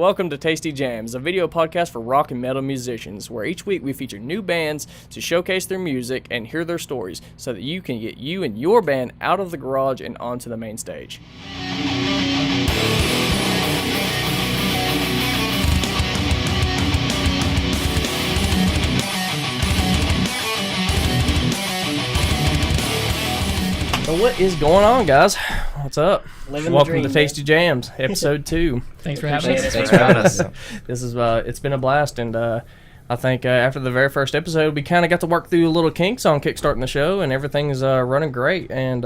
Welcome to Tasty Jamz, a video podcast for rock and metal musicians, where each week we feature new bands to showcase their music and hear their stories so that you can get you and your band out of the garage and onto the main stage. So what is going on, guys? What's up? Welcome to Tasty Jamz, episode 2. Thanks for having us. Thanks for having us. This is it's been a blast, and I think after the very first episode, we kind of got to work through a little kinks on kickstarting the show, and everything's running great, and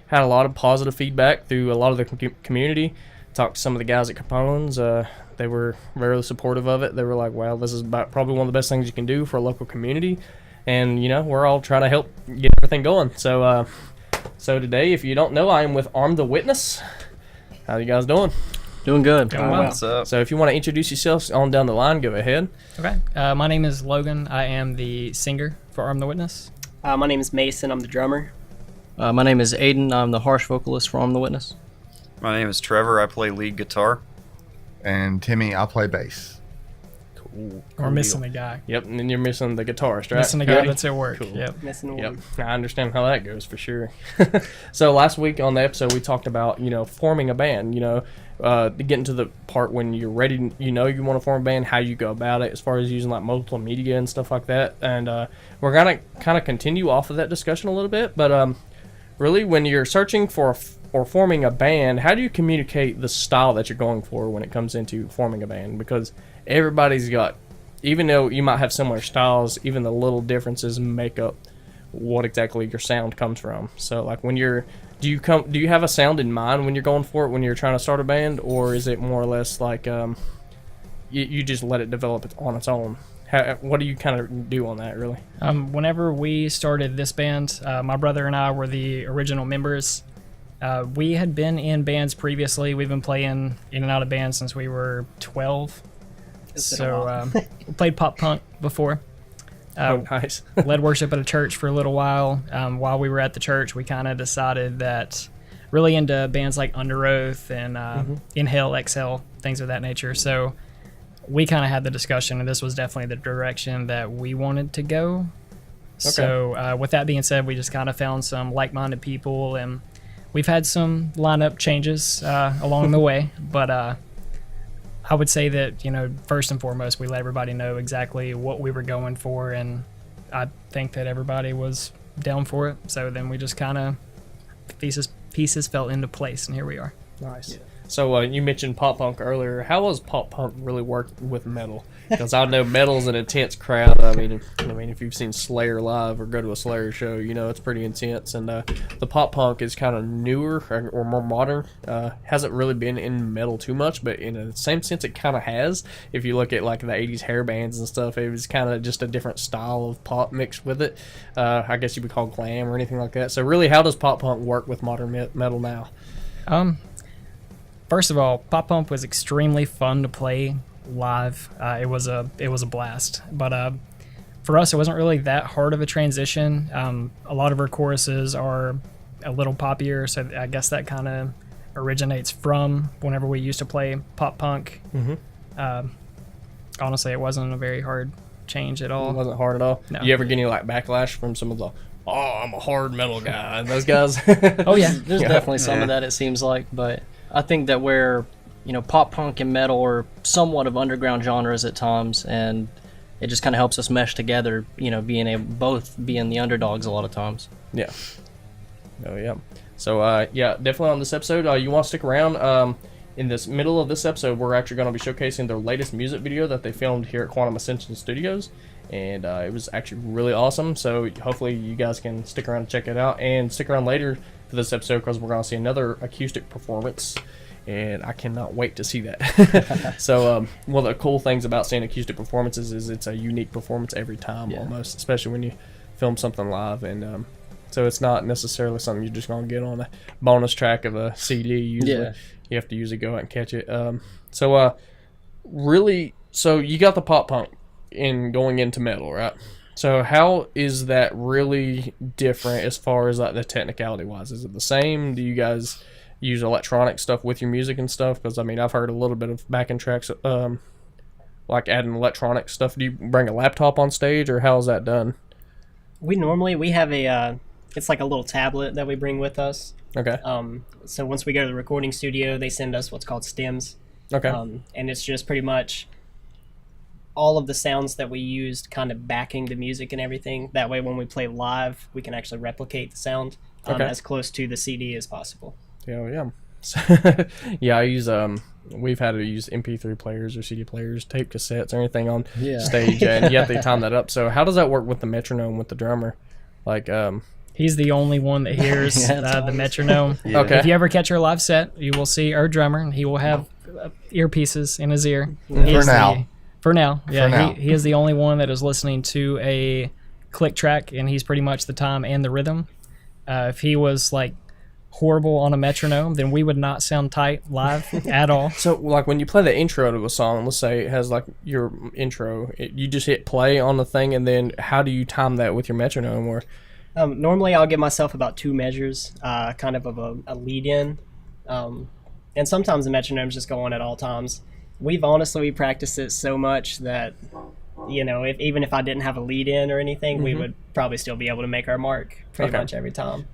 had a lot of positive feedback through a lot of the community. Talked to some of the guys at Capone's. They were very supportive of it. They were like, "Well, this is probably one of the best things you can do for a local community," and we're all trying to help get everything going. So today, if you don't know, I am with Arm the Witness. How you guys doing? Doing good. Doing well. What's up? So if you want to introduce yourselves on down the line, go ahead. Okay. My name is Logan. I am the singer for Arm the Witness. My name is Mason. I'm the drummer. My name is Aiden. I'm the harsh vocalist for Arm the Witness. My name is Trevor. I play lead guitar. And Timmy, I play bass. Cool. We're missing a guy. Yep, and then you're missing the guitarist, right? Missing a guy that's at work. Cool. Yep. Missing Yep, I understand how that goes for sure. So last week on the episode, we talked about forming a band. Getting to the part when you're ready. You want to form a band, how you go about it, as far as using like multiple media and stuff like that. And we're gonna kind of continue off of that discussion a little bit. But really, when you're searching for or forming a band, how do you communicate the style that you're going for when it comes into forming a band? Because everybody's got, even though you might have similar styles, even the little differences make up what exactly your sound comes from. So like when do you have a sound in mind when you're going for it when you're trying to start a band, or is it more or less like you just let it develop on its own? What do you kind of do on that, really? Whenever we started this band, my brother and I were the original members. We had been in bands previously. We've been playing in and out of bands since we were 12. So we played pop punk before. Nice. Led worship at a church for a little while. While we were at the church, we kind of decided that really into bands like Under Oath and Inhale, Exhale, things of that nature. So we kind of had the discussion, and this was definitely the direction that we wanted to go. Okay. So with that being said, we just kind of found some like-minded people, and we've had some lineup changes along the way, but I would say that, first and foremost, we let everybody know exactly what we were going for, and I think that everybody was down for it. So then we just kind of, pieces fell into place, and here we are. Nice. Yeah. So you mentioned pop punk earlier. How does pop punk really work with metal? Because I know metal's an intense crowd. I mean, if you've seen Slayer live or go to a Slayer show, it's pretty intense. And the pop punk is kind of newer or more modern. Hasn't really been in metal too much, but in the same sense, it kind of has. If you look at like the '80s hair bands and stuff, it was kind of just a different style of pop mixed with it. I guess you would call glam or anything like that. So really, how does pop punk work with modern metal now? First of all, pop punk was extremely fun to play live. It was a blast. But for us, it wasn't really that hard of a transition. A lot of our choruses are a little poppier, so I guess that kind of originates from whenever we used to play pop punk. Mm-hmm. Honestly, it wasn't a very hard change at all. It wasn't hard at all? No. You ever get any backlash from some of the, I'm a hard metal guy, and those guys? Oh, yeah. There's definitely some of that, it seems like, but I think that where, pop punk and metal are somewhat of underground genres at times, and it just kind of helps us mesh together, both being the underdogs a lot of times. Yeah. Oh, yeah. So, definitely on this episode, you want to stick around. In this middle of this episode, we're actually going to be showcasing their latest music video that they filmed here at Quantum Ascension Studios, and it was actually really awesome. So hopefully you guys can stick around and check it out, and stick around later for this episode because we're going to see another acoustic performance, and I cannot wait to see that. So one of the cool things about seeing acoustic performances is it's a unique performance every time, almost, especially when you film something live, and so it's not necessarily something you're just going to get on a bonus track of a CD usually. You have to usually go out and catch it. So you got the pop punk in going into metal, right? So how is that really different as far as like the technicality wise? Is it the same? Do you guys use electronic stuff with your music and stuff? Because I mean, I've heard a little bit of backing tracks, like adding electronic stuff. Do you bring a laptop on stage, or how is that done? We have a it's like a little tablet that we bring with us. Okay. So once we go to the recording studio, they send us what's called stems. Okay. And it's just pretty much all of the sounds that we used kind of backing the music and everything. That way when we play live, we can actually replicate the sound as close to the CD as possible. Yeah. Yeah, I use we've had to use MP3 players or CD players, tape cassettes, or anything on stage, and you have to time that up. So how does that work with the metronome with the drummer? Like, he's the only one that hears the metronome. Yeah. Okay. If you ever catch our live set, you will see our drummer, and he will have earpieces in his ear. For now, yeah. He is the only one that is listening to a click track, and he's pretty much the time and the rhythm. If he was like horrible on a metronome, then we would not sound tight live at all. So like when you play the intro to a song, let's say it has like your intro, you just hit play on the thing, and then how do you time that with your metronome? Or normally I'll give myself about 2 measures, kind of a lead in, and sometimes the metronomes just go on at all times. We practiced it so much that, you know, even if I didn't have a lead in or anything, we would probably still be able to make our mark pretty much every time.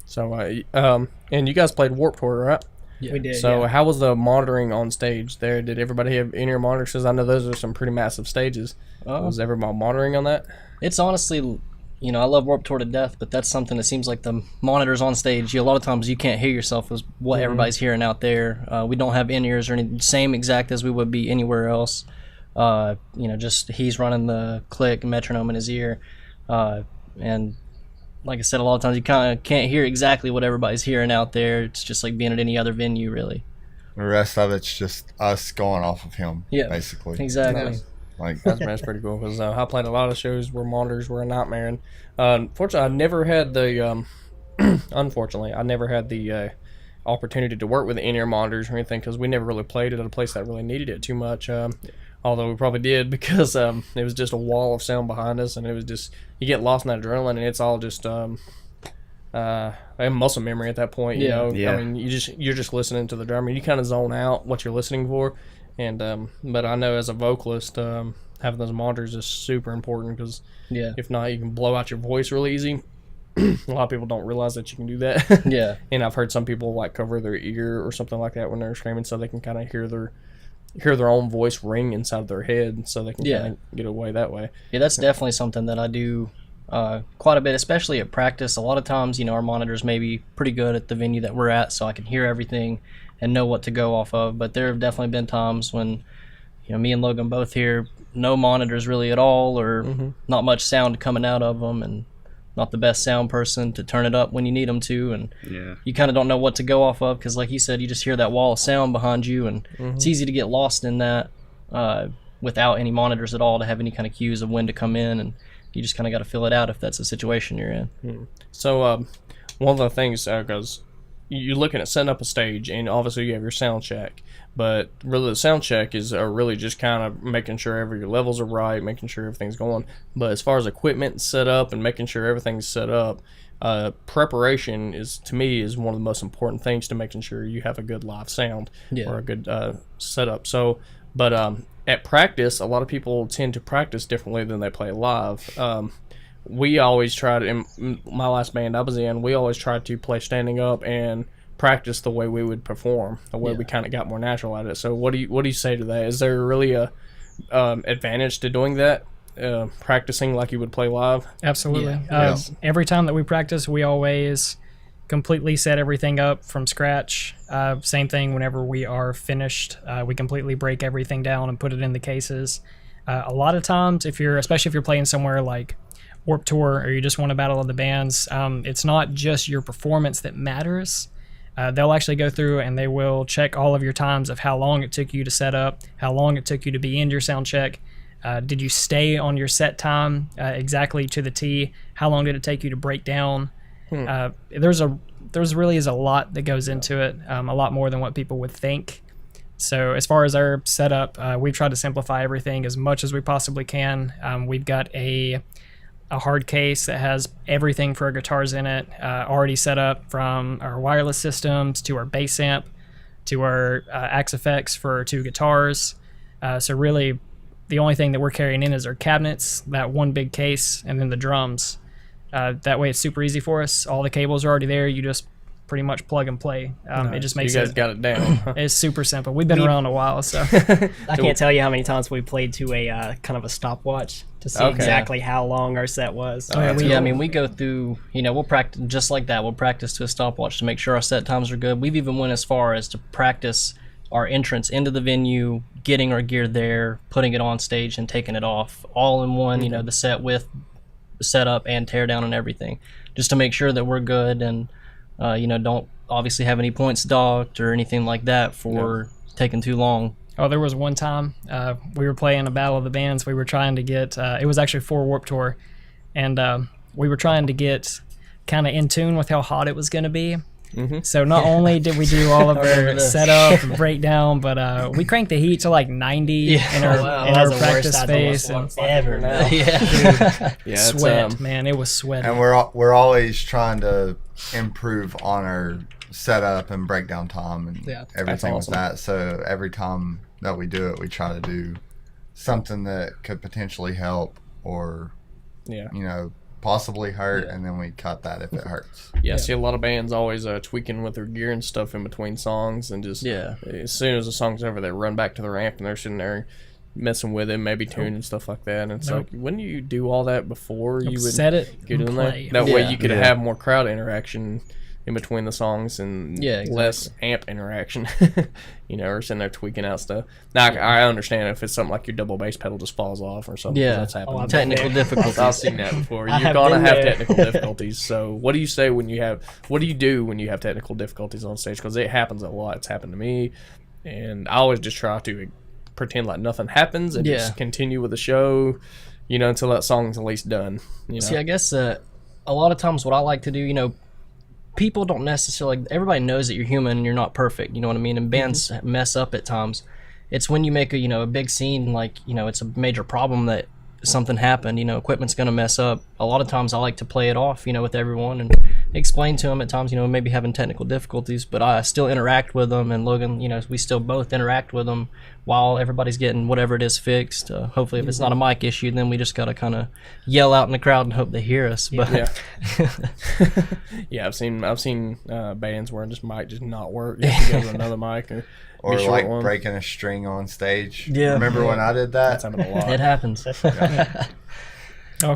So, and you guys played Warped Tour, right? Yeah. We did. So how was the monitoring on stage there? Did everybody have in-ear monitors? Because I know those are some pretty massive stages. Was everybody monitoring on that? It's honestly, you know, I love Warped Tour to death, but that's something that seems like the monitors on stage, a lot of times you can't hear yourself as what everybody's hearing out there. We don't have in-ears or anything, same exact as we would be anywhere else. You know, just he's running the click metronome in his ear. And like I said, a lot of times you kind of can't hear exactly what everybody's hearing out there. It's just like being at any other venue, really. The rest of it's just us going off of him, basically. Exactly. Nice. Like that's pretty cool, because I played a lot of shows where monitors were a nightmare, and unfortunately I never had the opportunity to work with in-ear monitors or anything, because we never really played it at a place that really needed it too much, although we probably did, because it was just a wall of sound behind us, and it was just, you get lost in that adrenaline, and it's all just muscle memory at that point. You know, I mean, you're just listening to the drummer, you kind of zone out what you're listening for. And but I know as a vocalist, having those monitors is super important, because if not, you can blow out your voice really easy. A lot of people don't realize that you can do that. And I've heard some people like cover their ear or something like that when they're screaming, so they can kind of hear their own voice ring inside of their head, so they can kind of get away that way. Yeah, that's definitely something that I do quite a bit, especially at practice. A lot of times, you know, our monitors may be pretty good at the venue that we're at, so I can hear everything and know what to go off of. But there have definitely been times when, you know, me and Logan both hear no monitors really at all, or not much sound coming out of them, and not the best sound person to turn it up when you need them to, and you kind of don't know what to go off of, because like you said, you just hear that wall of sound behind you, and it's easy to get lost in that without any monitors at all to have any kind of cues of when to come in, and you just kind of got to fill it out if that's the situation you're in. So one of the things, because you're looking at setting up a stage, and obviously you have your sound check, but really the sound check is really just kind of making sure your levels are right, making sure everything's going. But as far as equipment set up and making sure everything's set up, preparation is one of the most important things to making sure you have a good live sound or a good setup. So, but at practice, a lot of people tend to practice differently than they play live. We always tried, in my last band I was in, we always tried to play standing up and practice the way we would perform, the way we kind of got more natural at it. So what do you say to that? Is there really a advantage to doing that, practicing like you would play live? Absolutely. Every time that we practice, we always completely set everything up from scratch. Same thing whenever we are finished. We completely break everything down and put it in the cases. A lot of times, especially if you're playing somewhere like Warped Tour, or you just want to battle of the bands, it's not just your performance that matters. They'll actually go through and they will check all of your times of how long it took you to set up, how long it took you to be in your sound check. Did you stay on your set time exactly to the T? How long did it take you to break down? There's really is a lot that goes into it, a lot more than what people would think. So as far as our setup, we've tried to simplify everything as much as we possibly can. We've got a a hard case that has everything for our guitars in it, already set up, from our wireless systems to our bass amp to our Axe effects for our 2 guitars. So really, the only thing that we're carrying in is our cabinets, that one big case, and then the drums. That way it's super easy for us. All the cables are already there. You just pretty much plug and play. It just makes you guys got it down. It's super simple. We've been around a while, so I can't tell you how many times we played to a kind of a stopwatch to see exactly how long our set was. I mean, we go through, we'll practice just like that. We'll practice to a stopwatch to make sure our set times are good. We've even went as far as to practice our entrance into the venue, getting our gear there, putting it on stage, and taking it off all in one, the set with setup and tear down and everything, just to make sure that we're good and don't obviously have any points docked or anything like that for taking too long. Oh, there was one time we were playing a Battle of the Bands. We were trying to get, it was actually for Warped Tour, and we were trying to get kind of in tune with how hot it was going to be. So not only did we do all of our setup and breakdown, but we cranked the heat to like 90 in our practice space. Ever. Sweat, man, it was sweaty. And we're always trying to improve on our setup and breakdown time and everything with that. So every time that we do it, we try to do something that could potentially help or possibly hurt, and then we cut that if it hurts. I see a lot of bands always tweaking with their gear and stuff in between songs, and just as soon as the song's over, they run back to their amp and they're sitting there messing with it, maybe tuning and stuff like that. And it's like, wouldn't you do all that before you would set it, get in there? That way you could have more crowd interaction in between the songs and less amp interaction, or sitting there tweaking out stuff. Now, I understand if it's something like your double bass pedal just falls off or something. That's happened. Technical difficulties. I've seen that before. You're going to have technical difficulties. So what do you say what do you do when you have technical difficulties on stage? Because it happens a lot. It's happened to me. And I always just try to pretend like nothing happens and just continue with the show, until that song's at least done. See, I guess a lot of times what I like to do, people don't necessarily, everybody knows that you're human and you're not perfect, you know what I mean? And bands mess up at times. It's when you make a big scene, like, it's a major problem that something happened, equipment's going to mess up. A lot of times I like to play it off, with everyone and explain to them at times, maybe having technical difficulties, but I still interact with them, and Logan, we still both interact with them while everybody's getting whatever it is fixed. Hopefully if it's not a mic issue, then we just got to kind of yell out in the crowd and hope they hear us. But I've seen bands where this mic just not work. You have to go to another mic or like breaking a string on stage. Remember when I did that? That's happened a lot. It happens. If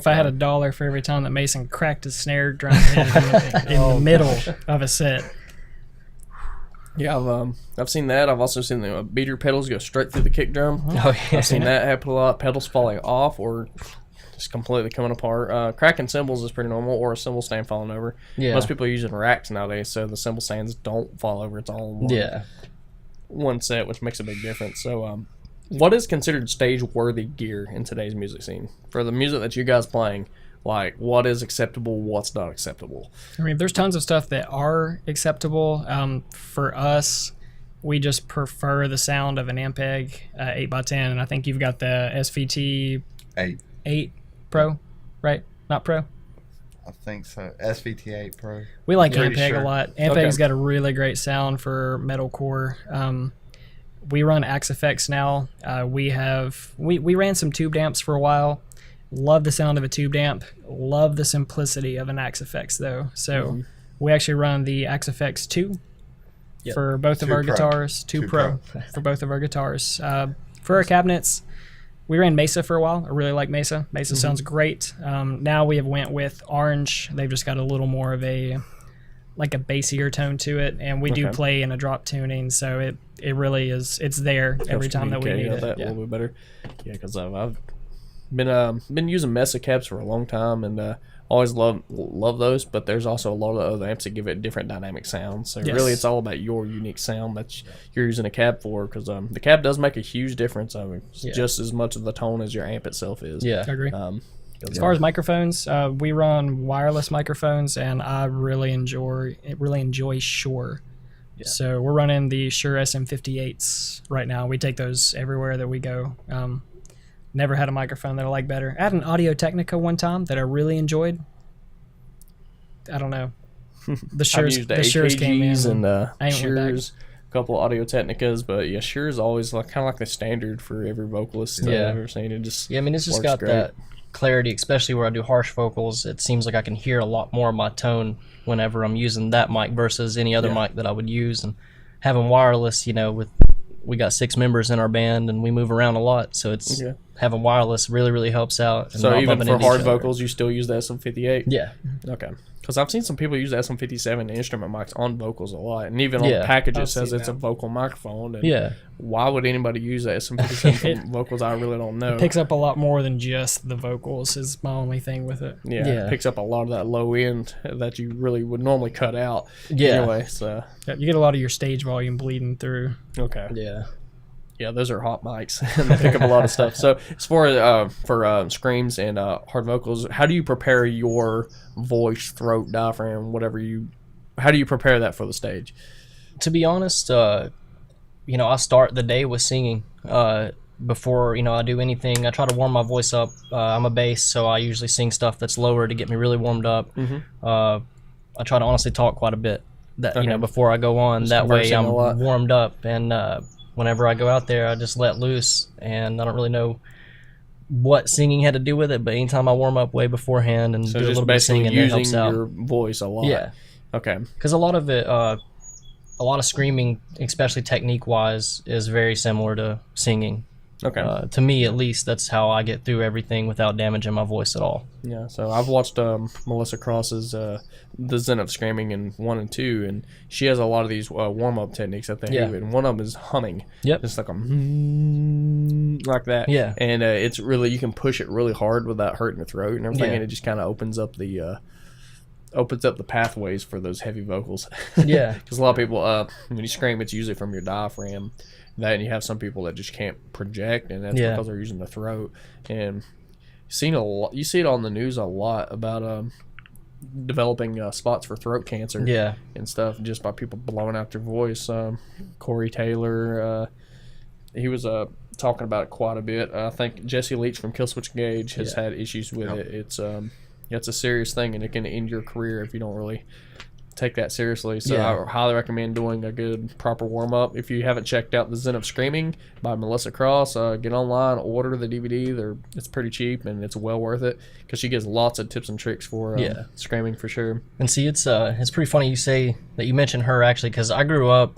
I had $1 for every time that Mason cracked his snare drum head in the middle of a set. I've seen that. I've also seen the beater pedals go straight through the kick drum. I've seen that happen a lot. Pedals falling off or just completely coming apart. Cracking cymbals is pretty normal, or a cymbal stand falling over. Most people are using racks nowadays, so the cymbal stands don't fall over. It's all one set, which makes a big difference. So what is considered stage-worthy gear in today's music scene? For the music that you guys playing, like, what is acceptable, what's not acceptable? I mean, there's tons of stuff that are acceptable. For us, we just prefer the sound of an Ampeg 8x10, and I think you've got the SVT 8 Pro, right? Not Pro? I think so. SVT8 Pro. We like Ampeg a lot. Ampeg's got a really great sound for metalcore. We run Axe effects now. We ran some tube amps for a while. Love the sound of a tube amp. Love the simplicity of an Axe effects though. So we actually run the Axe effects 2 for both of our guitars. 2 Pro for both of our guitars. For our cabinets, we ran Mesa for a while. I really like Mesa. Mesa sounds great. Now we have went with Orange. They've just got a little more of a bassier tone to it, and we do play in a drop tuning, so it really is. It's there every time that we need it. That a little bit better. Yeah, because I've been using Mesa cabs for a long time, and always love those. But there's also a lot of other amps that give it different dynamic sounds. So really, it's all about your unique sound that you're using a cab for, because the cab does make a huge difference. I mean, it's just as much of the tone as your amp itself is. I agree. As far as microphones, we run wireless microphones, and I really enjoy Shure. So we're running the Shure SM58s right now. We take those everywhere that we go. never had a microphone that I like better. I had an Audio Technica one time that I really enjoyed. I don't know. The Shure came in and Shure's, a couple Audio Technicas, but yeah, Shure's always like kind of like the standard for every vocalist I've ever seen. It just it's just got great. that clarity, especially where I do harsh vocals. It seems like I can hear a lot more of my tone whenever I'm using that mic versus any other mic that I would use. And having wireless, we got 6 members in our band and we move around a lot, so it's having wireless really helps out. And so even for hard vocals, you still use the SM58? Yeah. Okay. Because I've seen some people use the SM57 instrument mics on vocals a lot, and even on the package it says it's a vocal microphone. And why would anybody use the SM57 for vocals? I really don't know. It picks up a lot more than just the vocals is my only thing with it. It picks up a lot of that low end that you really would normally cut out. Anyway, so you get a lot of your stage volume bleeding through. Okay. Yeah, those are hot mics. They pick up a lot of stuff. So as far as for screams and hard vocals, how do you prepare your voice, throat, diaphragm, how do you prepare that for the stage? To be honest, I start the day with singing. Before I do anything, I try to warm my voice up. I'm a bass, so I usually sing stuff that's lower to get me really warmed up. I try to honestly talk quite a bit before I go on. That way I'm warmed up, and whenever I go out there, I just let loose, and I don't really know what singing had to do with it, but anytime I warm up way beforehand and do a little bit of singing, it helps out. Your voice a lot. Yeah. Okay. Because a lot of it, a lot of screaming, especially technique-wise, is very similar to singing. Okay. To me, at least, that's how I get through everything without damaging my voice at all. Yeah, so I've watched Melissa Cross's The Zen of Screaming in 1 and 2, and she has a lot of these warm-up techniques that they do, and one of them is humming. Yep. Just like like that. Yeah. And it's really, you can push it really hard without hurting the throat and everything, and it just kind of opens up the pathways for those heavy vocals. Yeah. Because a lot of people, when you scream, it's usually from your diaphragm. And you have some people that just can't project, and that's because they're using the throat. And you see it on the news a lot about developing spots for throat cancer and stuff just by people blowing out their voice. Corey Taylor, he was talking about it quite a bit. I think Jesse Leach from Killswitch Engage has had issues with it. It's a serious thing, and it can end your career if you don't really take that seriously. So I highly recommend doing a good proper warm-up. If you haven't checked out The Zen of Screaming by Melissa Cross, get online, order the DVD. It's pretty cheap, and it's well worth it because she gives lots of tips and tricks for screaming for sure. And see, it's pretty funny you say that you mentioned her, actually, because I grew up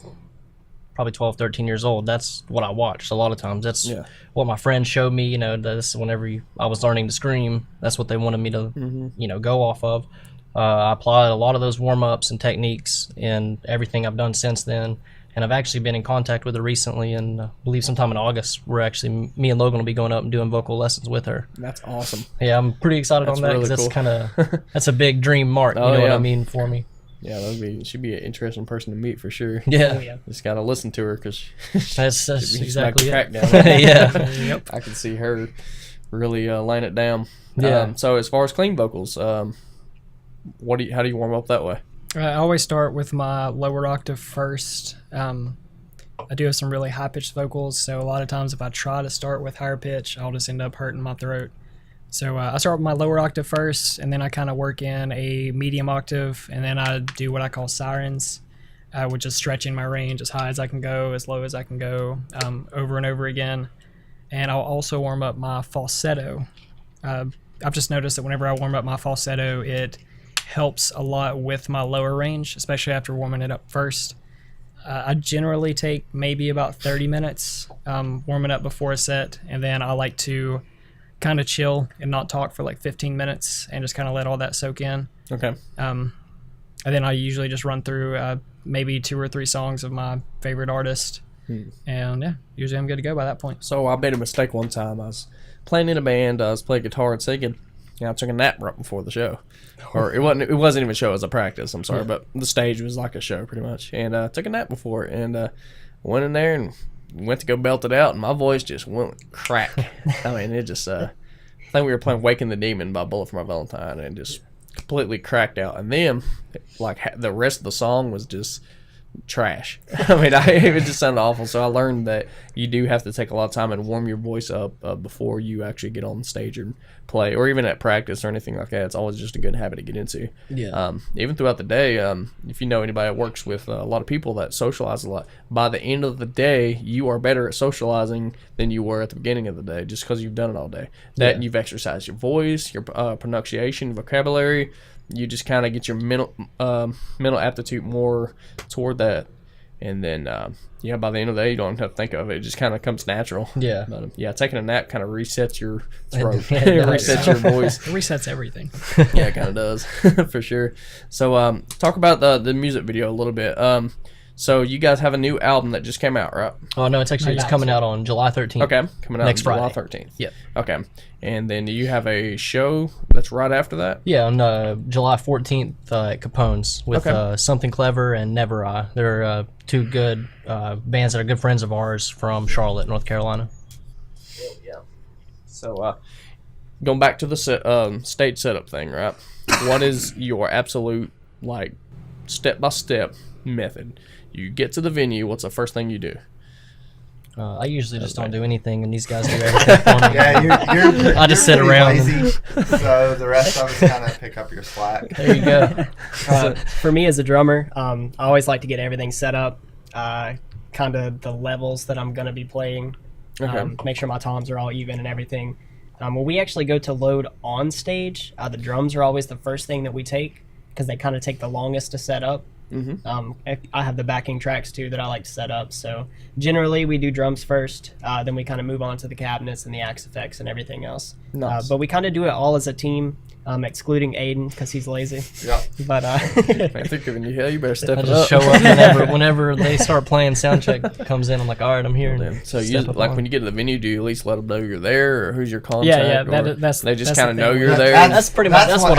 probably 12, 13 years old. That's what I watched a lot of times. That's what my friends showed me, this whenever I was learning to scream, that's what they wanted me to, go off of. I applied a lot of those warm-ups and techniques in everything I've done since then, and I've actually been in contact with her recently, and I believe sometime in August, me and Logan will be going up and doing vocal lessons with her. That's awesome. Yeah, I'm pretty excited on that because really cool. That's a big dream mark, what I mean, for me. Yeah, she'd be an interesting person to meet for sure. Yeah. Just got to listen to her because that's exactly it. Yeah. I can see her really laying it down. Yeah. So as far as clean vocals, how do you warm up that way? I always start with my lower octave first. I do have some really high-pitched vocals, so a lot of times if I try to start with higher pitch, I'll just end up hurting my throat. So I start with my lower octave first, and then I kind of work in a medium octave, and then I do what I call sirens, which is stretching my range as high as I can go, as low as I can go, over and over again. And I'll also warm up my falsetto. I've just noticed that whenever I warm up my falsetto, it helps a lot with my lower range, especially after warming it up first. I generally take maybe about 30 minutes warming up before a set, and then I like to kind of chill and not talk for like 15 minutes and just kind of let all that soak in. Okay. And then I usually just run through maybe 2 or 3 songs of my favorite artist. And usually I'm good to go by that point. So I made a mistake one time. I was playing in a band, I was playing guitar and singing. I took a nap right before the show. Or it wasn't even a show, it was a practice, I'm sorry, but the stage was like a show pretty much. And I took a nap before it, and went in there and went to go belt it out, and my voice just went crack. I mean, it just I think we were playing Waking the Demon by Bullet for My Valentine, and just completely cracked out. And then like the rest of the song was just trash. I mean, it just sounded awful. So I learned that you do have to take a lot of time and warm your voice up before you actually get on stage and play, or even at practice or anything like that. It's always just a good habit to get into. Yeah. Even throughout the day, if you know anybody that works with a lot of people that socialize a lot, by the end of the day, you are better at socializing than you were at the beginning of the day, just because you've done it all day. And you've exercised your voice, your pronunciation, vocabulary. You just kind of get your mental aptitude more toward that, and then by the end of the day, you don't have to think of it. It just kind of comes natural. Yeah. But, taking a nap kind of resets your throat, resets your voice. It resets everything. Yeah, it kind of does for sure. So talk about the music video a little bit. So you guys have a new album that just came out, right? Oh, no, it's actually just coming out on July 13th. Okay, coming out next July Friday. 13th. Yep. Okay, and then do you have a show that's right after that? Yeah, on July 14th at Capone's with Something Clever and Never I. They're two good bands that are good friends of ours from Charlotte, North Carolina. Yeah. So going back to the stage setup thing, right? What is your absolute, like, step-by-step method? You get to the venue, what's the first thing you do? I usually just don't do anything, and these guys do everything for me. Yeah, you're I just sit pretty around. lazy, so the rest of us kind of pick up your slack. There you go. For me as a drummer, I always like to get everything set up, kind of the levels that I'm going to be playing, make sure my toms are all even and everything. When we actually go to load on stage, the drums are always the first thing that we take, because they kind of take the longest to set up. I have the backing tracks too that I like to set up, so generally we do drums first, then we kind of move on to the cabinets and the axe effects and everything else. Nice. But we kind of do it all as a team, excluding Aiden because he's lazy. Yeah. But Man, they're giving you hell, you better step I it just up. show up whenever they start playing. Sound check comes in. I'm like, all right, I'm here. So you, Step up like on. when you get to the venue, do you at least let them know you're there, or who's your contact? Yeah, or that's they just that's kind of the know thing. you're there. That's pretty much that's what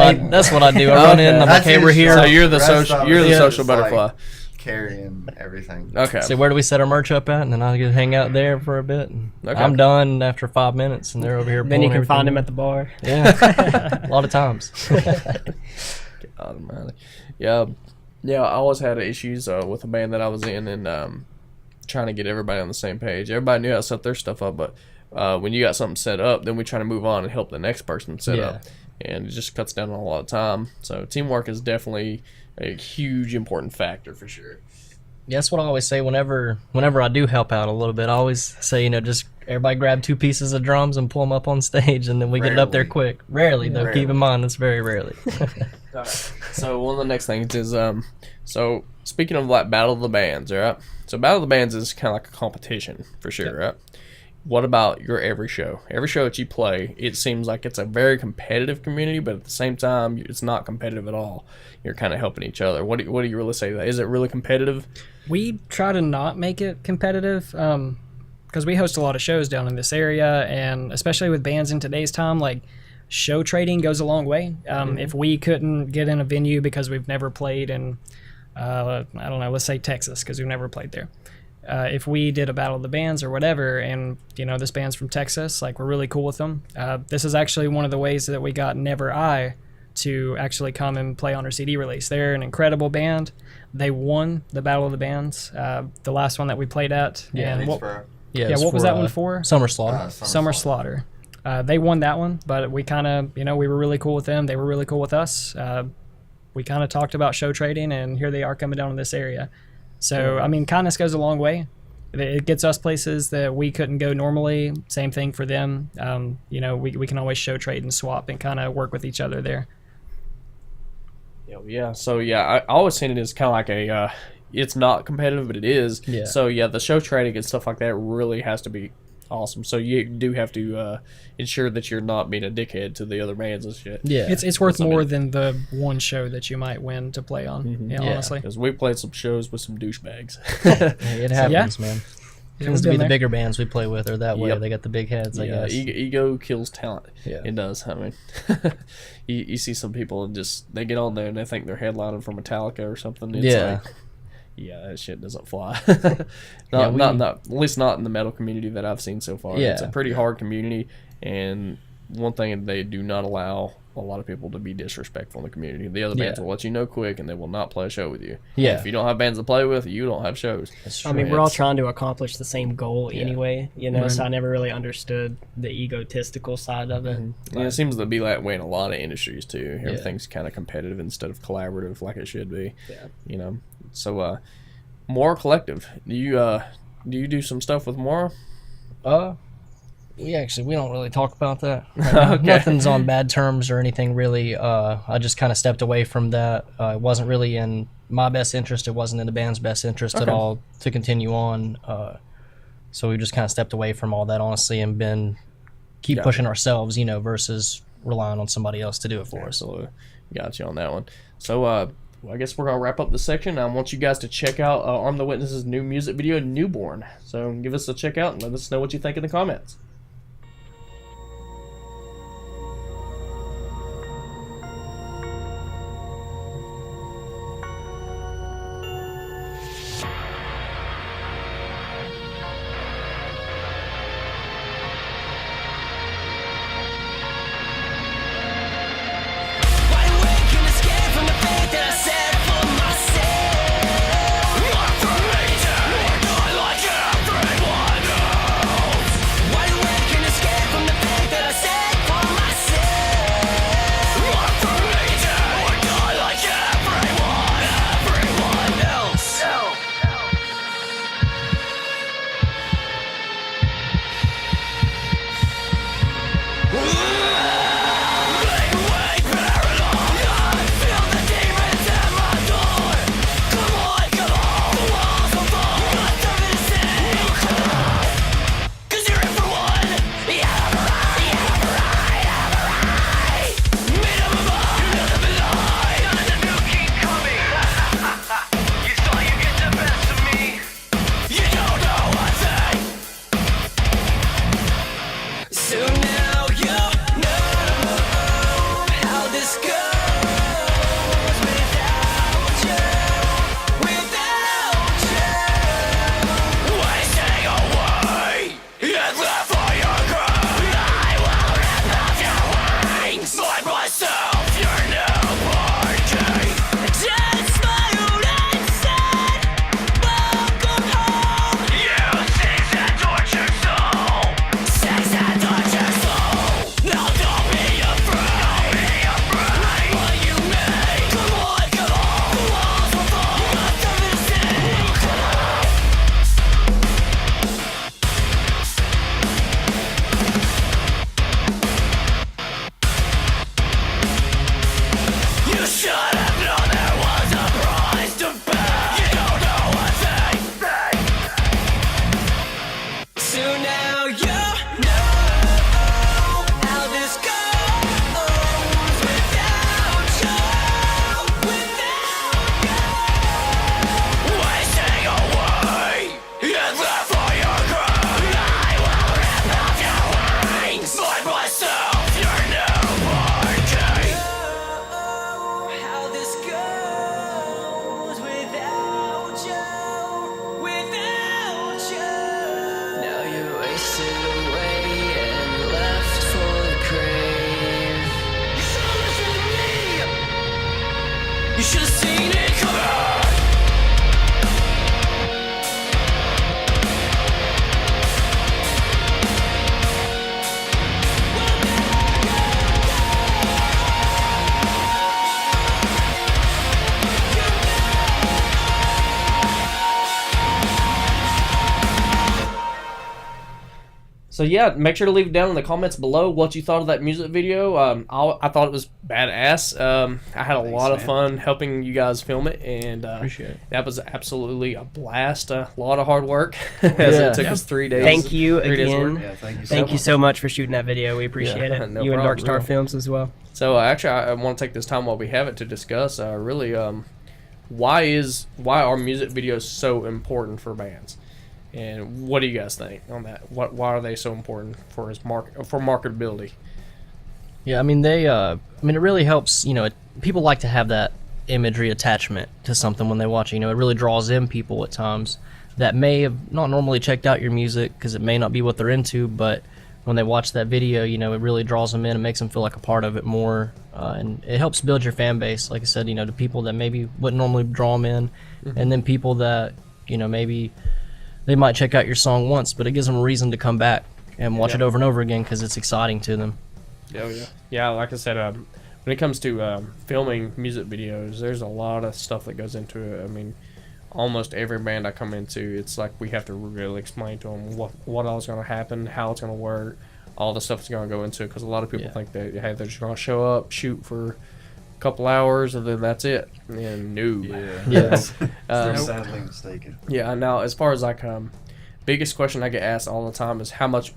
I do. I run in. I'm like, That's hey, we're his here. So job. you're the Rest social, of you're us the is social like butterfly. Carrying everything. Okay. Say, where do we set our merch up at? And then I get to hang out there for a bit. And Okay. I'm done after 5 minutes, and they're over here. then you pulling can find everything. him at the bar. Yeah, a lot of times. Automatic. Yeah, I always had issues with a band that I was in, and trying to get everybody on the same page. Everybody knew how to set their stuff up, but when you got something set up, then we try to move on and help the next person set up, and it just cuts down on a lot of time. So teamwork is definitely a huge important factor for sure. Yeah, that's what I always say whenever I do help out a little bit. I always say, just everybody grab 2 pieces of drums and pull them up on stage, and then we get it up there Rarely. quick. Rarely, though. Rarely. Keep in mind, that's very rarely. So one of the next things is so speaking of like Battle of the Bands, right? So Battle of the Bands is kind of like a competition for sure, right? What about your every show? Every show that you play, it seems like it's a very competitive community, but at the same time, it's not competitive at all. You're kind of helping each other. What do you really say to that? Is it really competitive? We try to not make it competitive because we host a lot of shows down in this area, and especially with bands in today's time, like show trading goes a long way. If we couldn't get in a venue because we've never played in, I don't know, let's say Texas, because we've never played there. If we did a Battle of the Bands or whatever, and this band's from Texas, like we're really cool with them. This is actually one of the ways that we got Never I to actually come and play on our CD release. They're an incredible band. They won the Battle of the Bands, the last one that we played at. And what was that one for? Summer Slaughter. Summer Slaughter. They won that one, but we kind of, we were really cool with them. They were really cool with us. We kind of talked about show trading, and here they are coming down in this area. So, kindness goes a long way. It gets us places that we couldn't go normally. Same thing for them. We can always show trade and swap and kind of work with each other there. Yeah. So, I always seen it as kind of like a, it's not competitive, but it is. Yeah. So, the show trading and stuff like that really has to be awesome. So, you do have to ensure that you're not being a dickhead to the other bands and shit. Yeah. It's worth more than the one show that you might win to play on. Yeah. Honestly. Because we played some shows with some douchebags. It happens, man. Yeah, Tends to we've be been the there. bigger bands we play with are that way. Yep. They got the big heads, I guess. Ego kills talent. Yeah. It does. You see some people and just they get on there and they think they're headlining for Metallica or something. It's Yeah. like, that shit doesn't fly. Yeah, not at least not in the metal community that I've seen so far. Yeah. It's a pretty hard community, and one thing they do not allow a lot of people to be disrespectful in the community. The other bands will let you know quick, and they will not play a show with you. Yeah. If you don't have bands to play with, you don't have shows. I mean, we're all trying to accomplish the same goal anyway, you know, so I never really understood the egotistical side of it. Yeah, it seems to be that way in a lot of industries too. Everything's kind of competitive instead of collaborative like it should be. Yeah. You know, so Mora Collective, do you do some stuff with Mora? We don't really talk about that. Nothing's on bad terms or anything really. I just kind of stepped away from that. It wasn't really in my best interest. It wasn't in the band's best interest at all to continue on. So we just kind of stepped away from all that, honestly, and keep pushing ourselves, you know, versus relying on somebody else to do it for us. Absolutely. Got you on that one. So I guess we're going to wrap up the section. I want you guys to check out Arm the Witness's new music video, Newborn. So give us a check out and let us know what you think in the comments. You should have seen it coming. So yeah, make sure to leave it down in the comments below what you thought of that music video. I thought it was badass. I had a lot of fun helping you guys film it, and Appreciate it. that was absolutely a blast. A lot of hard work, as it took us 3 days. Thank you 3 days work. again. Yeah, thank you. Thank you so much for shooting that video. We appreciate it. no You and problem, Dark Star really. Films as well. So actually, I want to take this time while we have it to discuss really why are music videos so important for bands, and what do you guys think on that? Why are they so important for marketability? Yeah, I mean it really helps. You know, people like to have that imagery attachment to something when they watch it. You know, it really draws in people at times that may have not normally checked out your music because it may not be what they're into, but when they watch that video, you know, it really draws them in and makes them feel like a part of it more. And it helps build your fan base, like I said, you know, to people that maybe wouldn't normally draw them in. And then people that, you know, maybe they might check out your song once, but it gives them a reason to come back and watch it over and over again because it's exciting to them. Yeah, like I said, when it comes to filming music videos, there's a lot of stuff that goes into it. I mean, almost every band I come into, it's like we have to really explain to them what all is going to happen, how it's going to work, all the stuff that's going to go into it, because a lot of people think that, hey, they're just going to show up, shoot for a couple hours, and then that's it. And no. They're sadly mistaken. Yeah, now as far as like biggest question I get asked all the time is how much.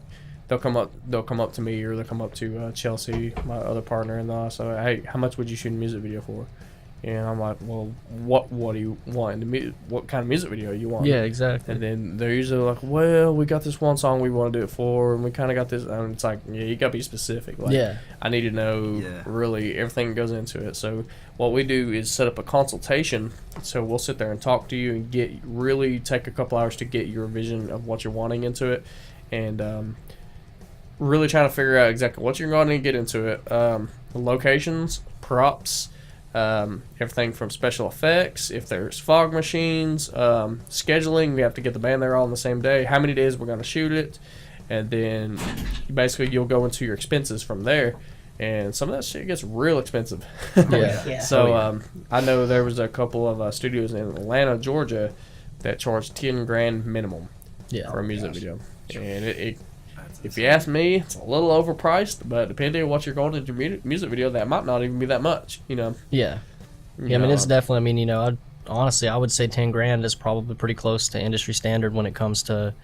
They'll come up to me, or they'll come up to Chelsea, my other partner-in-law. So, hey, how much would you shoot a music video for? And I'm like, well, what do you want? What kind of music video you want? Yeah, exactly. And then they're usually like, well, we got this one song we want to do it for, and we kind of got this. And it's like, yeah, you got to be specific. Like, I need to know really everything that goes into it. So what we do is set up a consultation. So we'll sit there and talk to you and really take a couple hours to get your vision of what you're wanting into it. And really trying to figure out exactly what you're going to get into it. Locations, props, everything from special effects, if there's fog machines, scheduling, we have to get the band there all on the same day, how many days we're going to shoot it, and then basically you'll go into your expenses from there. And some of that shit gets real expensive. So I know there was a couple of studios in Atlanta, Georgia that charged $10,000 minimum for a music video. And it if you ask me, it's a little overpriced, but depending on what you're going into music video, that might not even be that much, you know. I mean, it's definitely, I mean, you know, honestly, I would say $10,000 is probably pretty close to industry standard when it comes to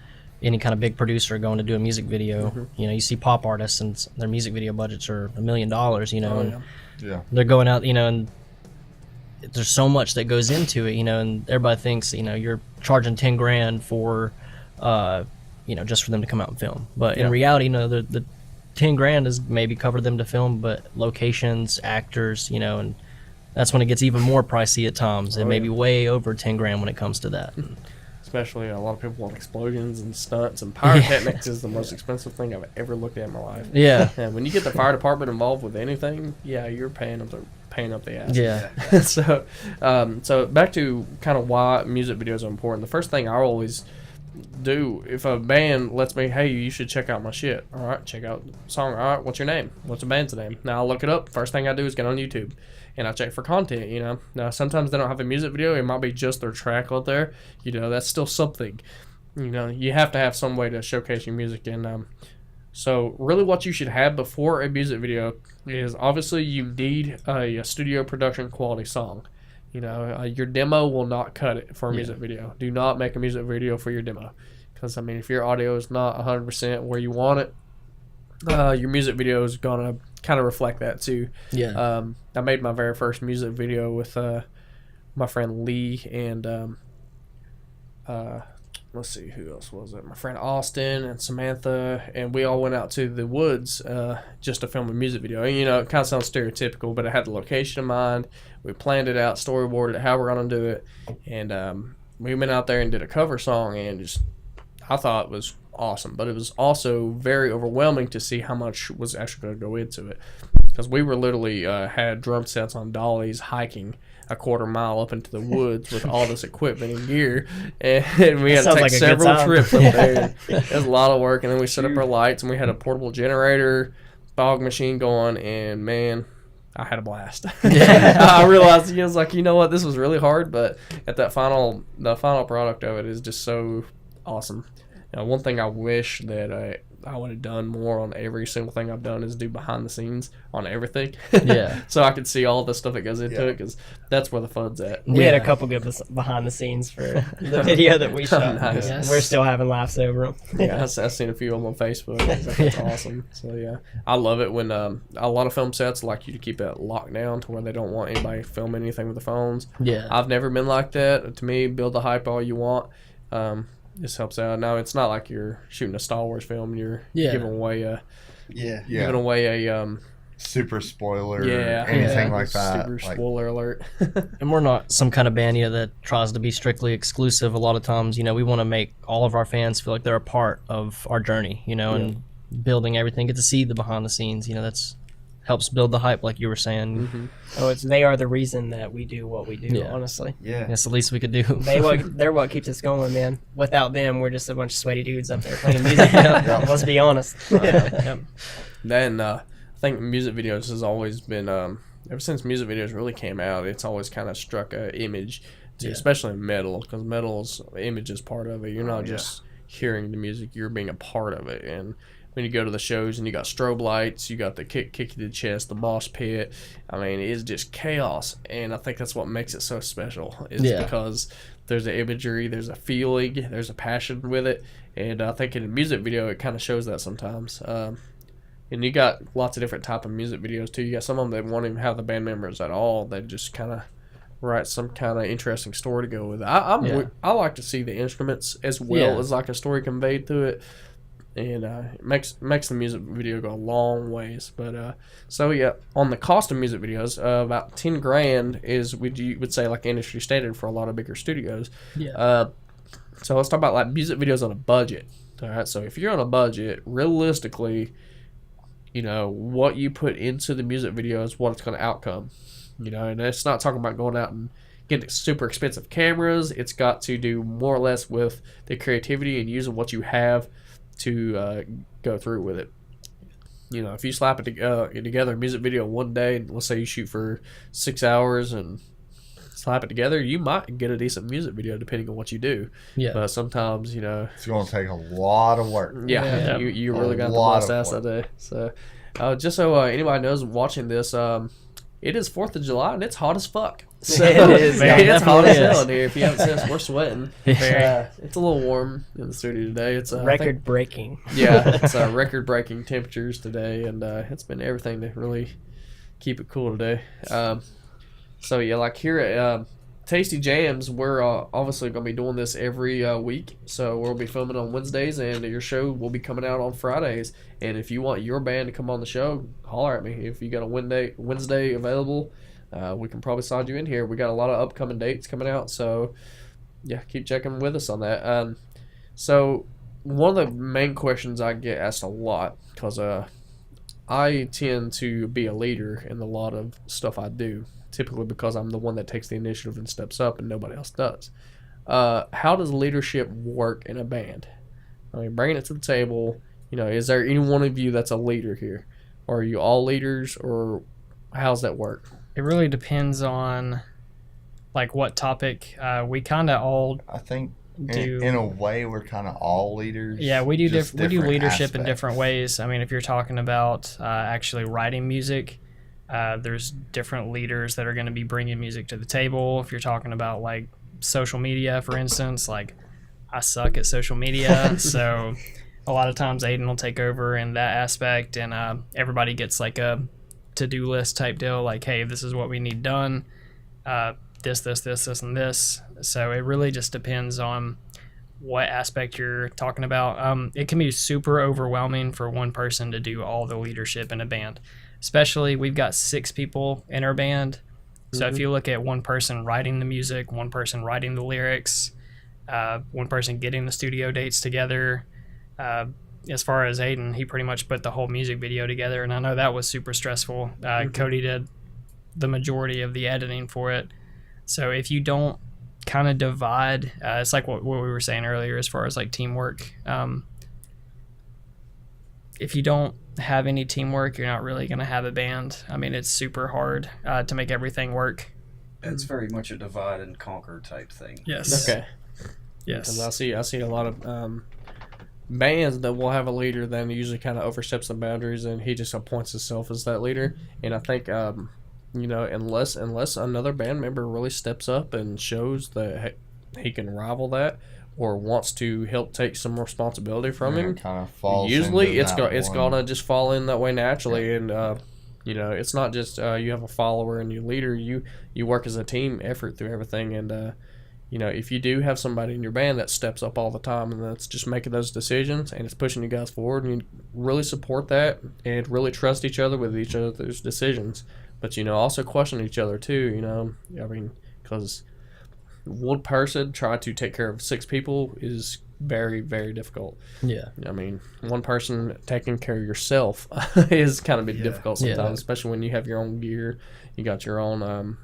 any kind of big producer going to do a music video. You know, you see pop artists and their music video budgets are $1 million, you know, and they're going out, you know, and there's so much that goes into it, you know, and everybody thinks, you know, you're charging $10,000 for, you know, just for them to come out and film. But in reality, you know, the $10,000 is maybe cover them to film, but locations, actors, you know, and that's when it gets even more pricey at times. It may be way over $10,000 when it comes to that. Especially a lot of people want explosions and stunts, and pyrotechnics is the most expensive thing I've ever looked at in my life. And when you get the fire department involved with anything, you're paying up the ass. So back to kind of why music videos are important. The first thing I always do, if a band lets me, hey, you should check out my shit. All right, check out the song. All right, what's your name? What's the band's name? Now I'll look it up. First thing I do is get on YouTube and I check for content, you know. Now sometimes they don't have a music video. It might be just their track out there. You know, that's still something. You know, you have to have some way to showcase your music. And so really what you should have before a music video is obviously you need a studio production quality song. You know, your demo will not cut it for a music video. Do not make a music video for your demo. Because, I mean, if your audio is not 100% where you want it, your music video is going to kind of reflect that too. I made my very first music video with my friend Lee and, let's see, who else was it? My friend Austin and Samantha, and we all went out to the woods just to film a music video. And, you know, it kind of sounds stereotypical, but it had the location in mind. We planned it out, storyboarded it, how we're going to do it. And we went out there and did a cover song, and just I thought it was awesome. But it was also very overwhelming to see how much was actually going to go into it. Because we were literally had drum sets on dollies hiking a quarter mile up into the woods with all this equipment and gear, and we had to take several trips up there. It was a lot of work, and then we set up our lights, and we had a portable generator, fog machine going, and man, I had a blast. I realized, I was like, you know what, this was really hard, but at the final product of it is just so awesome. You know, one thing I wish that I would have done more on every single thing I've done is do behind the scenes on everything. So I could see all the stuff that goes into it, because that's where the fun's at. We had a couple good behind the scenes for the video that we shot. Nice. We're still having laughs over them. I've seen a few of them on Facebook. That's awesome. So I love it when a lot of film sets like you to keep it locked down to where they don't want anybody filming anything with the phones. I've never been like that. To me, build the hype all you want. This helps out. Now it's not like you're shooting a Star Wars film. You're giving away a super spoiler, anything like that. Super spoiler alert. And we're not some kind of band, you know, that tries to be strictly exclusive. A lot of times, you know, we want to make all of our fans feel like they're a part of our journey, you know, and building everything, get to see the behind the scenes. That's helps build the hype, like you were saying. They are the reason that we do what we do. Honestly, That's the least we could do. they're what keeps us going, man. Without them, we're just a bunch of sweaty dudes up there playing music. Let's be honest. Then I think music videos has always been ever since music videos really came out, it's always kind of struck a image, especially metal, because metal's image is part of it. You're not just hearing the music, you're being a part of it. And when you go to the shows and you got strobe lights, you got the kick you to the chest, the mosh pit, I mean, it's just chaos. And I think that's what makes it so special, is because there's an imagery, there's a feeling, there's a passion with it. And I think in a music video, it kind of shows that sometimes. And you got lots of different type of music videos too. You got some of them that won't even have the band members at all. They just kind of write some kind of interesting story to go with it. I like to see the instruments as well as like a story conveyed through it, and it makes the music video go a long ways. But on the cost of music videos, about $10,000 is you would say like industry standard for a lot of bigger studios. So let's talk about like music videos on a budget. All right, so if you're on a budget, realistically, what you put into the music video is what it's going to outcome. And it's not talking about going out and getting super expensive cameras. It's got to do more or less with the creativity and using what you have to go through with it. If you slap it together, a music video one day, and let's say you shoot for 6 hours and slap it together, you might get a decent music video depending on what you do. But sometimes, it's going to take a lot of work. You really got to bust ass that day. So just so anybody knows watching this, it is 4th of July and it's hot as fuck. So it is. It's hot as hell in here. If you haven't seen us, we're sweating. It's a little warm in the studio today. It's record breaking. It's record breaking temperatures today, and it's been everything to really keep it cool today. Like here at Tasty Jamz, we're obviously going to be doing this every week. So we'll be filming on Wednesdays, and your show will be coming out on Fridays. And if you want your band to come on the show, holler at me. If you got a Wednesday available, we can probably slide you in here. We got a lot of upcoming dates coming out, so keep checking with us on that. So one of the main questions I get asked a lot, because I tend to be a leader in a lot of stuff I do, typically because I'm the one that takes the initiative and steps up and nobody else does. How does leadership work in a band? I mean, bringing it to the table, is there any one of you that's a leader here? Or are you all leaders, or how's that work? It really depends on like what topic. We kind of all I think in a way we're kind of all leaders. Yeah, we do we do leadership aspects. in different ways. I mean, if you're talking about actually writing music, there's different leaders that are going to be bringing music to the table. If you're talking about like social media, for instance, like I suck at social media, so a lot of times Aiden will take over in that aspect, and everybody gets like a to-do list type deal, like, hey, this is what we need done, this, and this. So it really just depends on what aspect you're talking about. It can be super overwhelming for one person to do all the leadership in a band. Especially, we've got 6 people in our band. So if you look at one person writing the music, one person writing the lyrics, one person getting the studio dates together. As far as Aiden, he pretty much put the whole music video together, and I know that was super stressful. Cody did the majority of the editing for it. So if you don't kind of divide, it's like what we were saying earlier as far as like teamwork. If you don't have any teamwork, you're not really going to have a band. I mean, it's super hard to make everything work. It's very much a divide and conquer type thing. Yes. Okay. Yes. Because I see a lot of bands that will have a leader that usually kind of oversteps the boundaries, and he just appoints himself as that leader. And I think unless another band member really steps up and shows that he can rival that, or wants to help take some responsibility from him, kind of falls usually into it's gonna just fall in that way naturally. And it's not just you have a follower and your leader. You work as a team effort through everything. And if you do have somebody in your band that steps up all the time and that's just making those decisions and it's pushing you guys forward, and you really support that and really trust each other with each other's decisions, but also question each other too. I mean, because one person trying to take care of 6 people is very, very difficult. Yeah. I mean, one person taking care of yourself is kind of difficult sometimes, Yeah. especially when you have your own gear, you got your own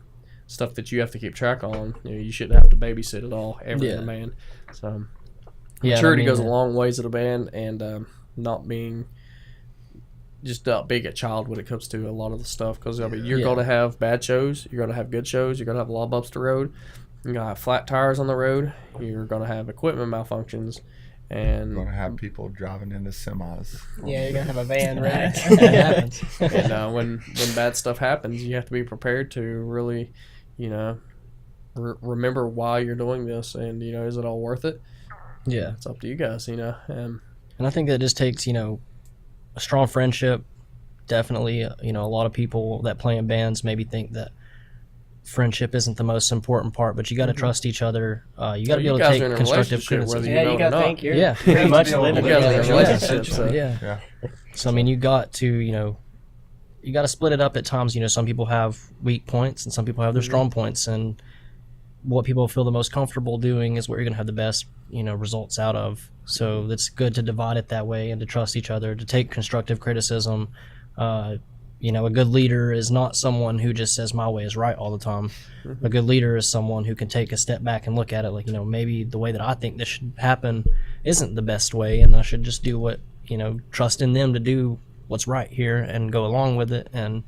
stuff that you have to keep track on. You shouldn't have to babysit it all ever in a band. So maturity goes a long ways at a band, and not being a child when it comes to a lot of the stuff, because you're going to have bad shows, you're going to have good shows, you're going to have a lot of bumps to road, you're going to have flat tires on the road, you're going to have equipment malfunctions, and You're going to have people driving into semis. Yeah, you're gonna have a van wreck. It happens. and when bad stuff happens, you have to be prepared to really, remember why you're doing this, and is it all worth it? Yeah. It's up to you guys, And I think that just takes, a strong friendship. Definitely, a lot of people that play in bands maybe think that friendship isn't the most important part, but you got to trust each other. You got to be able to take constructive criticism. Yeah, you gotta think you're Yeah. pretty much living You guys are in a together. relationship, so Yeah. So I mean, you got to, you got to split it up at times. Some people have weak points and some people have their strong points, and what people feel the most comfortable doing is what you're gonna have the best, results out of. So it's good to divide it that way and to trust each other, to take constructive criticism. A good leader is not someone who just says my way is right all the time. A good leader is someone who can take a step back and look at it like, maybe the way that I think this should happen isn't the best way, and I should just do what, trust in them to do what's right here and go along with it. And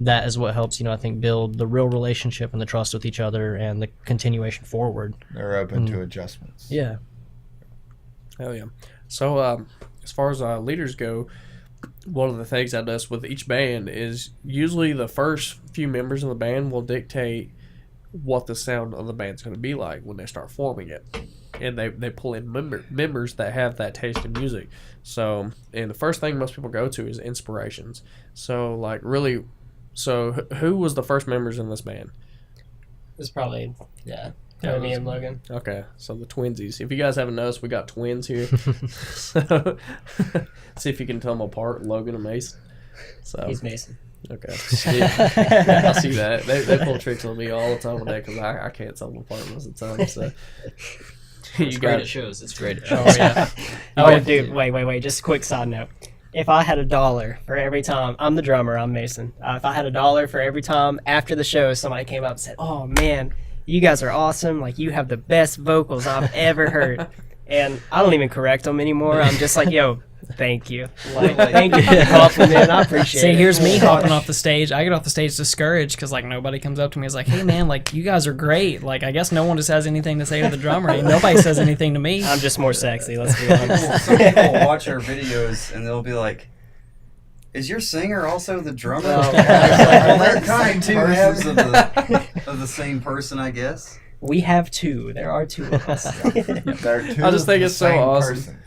that is what helps, I think, build the real relationship and the trust with each other and the continuation forward. They're open to adjustments. Yeah. hell yeah. So as far as leaders go, one of the things I notice with each band is usually the first few members of the band will dictate what the sound of the band's going to be like when they start forming it. And they pull in members that have that taste in music. So, and the first thing most people go to is inspirations. So, who was the first members in this band? It's probably me and Logan. Okay, so the twinsies. If you guys haven't noticed, we got twins here. So, see if you can tell them apart, Logan and Mason. So He's Mason. okay, yeah, I see that. They pull tricks on me all the time with that because I can't tell them apart most of the time. So It's great at shows. It's great at shows. Oh yeah. Oh dude, wait. Just a quick side note. If I had $1 for every time, I'm the drummer, I'm Mason. If I had $1 for every time after the show somebody came up and said, "Oh man, you guys are awesome. Like, you have the best vocals I've ever heard." And I don't even correct them anymore. I'm just like, yo, thank you. Like, thank you for the compliment. I appreciate it. See, here's me hopping off the stage. I get off the stage discouraged because, nobody comes up to me and is like, hey, man, you guys are great. I guess no one just has anything to say to the drummer. And nobody says anything to me. I'm just more sexy, let's be honest. Some people watch our videos and they'll be like, "Is your singer also the drummer?" They're kind of two halves of the same person, I guess. We have two. There are two of us. I just think it's so awesome.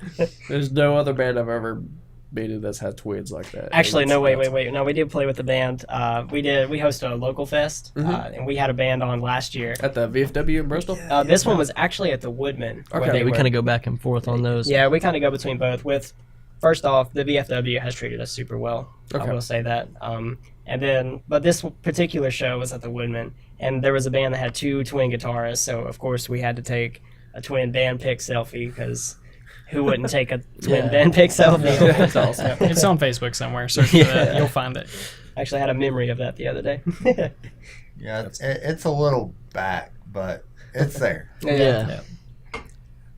There's no other band I've ever been in that's had twins like that. Actually, no, wait. No, we did play with the band. We hosted a local fest, and we had a band on last year. At the VFW in Bristol? This one was actually at the Woodman. Okay, We kind of go back and forth on those. Yeah, we kind of go between both. First off, the VFW has treated us super well. Okay. I will say that. But this particular show was at the Woodman, and there was a band that had two twin guitarists, so of course we had to take a twin band pic selfie, because who wouldn't take a twin band pic selfie? That's awesome. It's on Facebook somewhere. Search for that. You'll find it. I actually had a memory of that the other day. Yeah, it's a little back, but it's there. Yeah.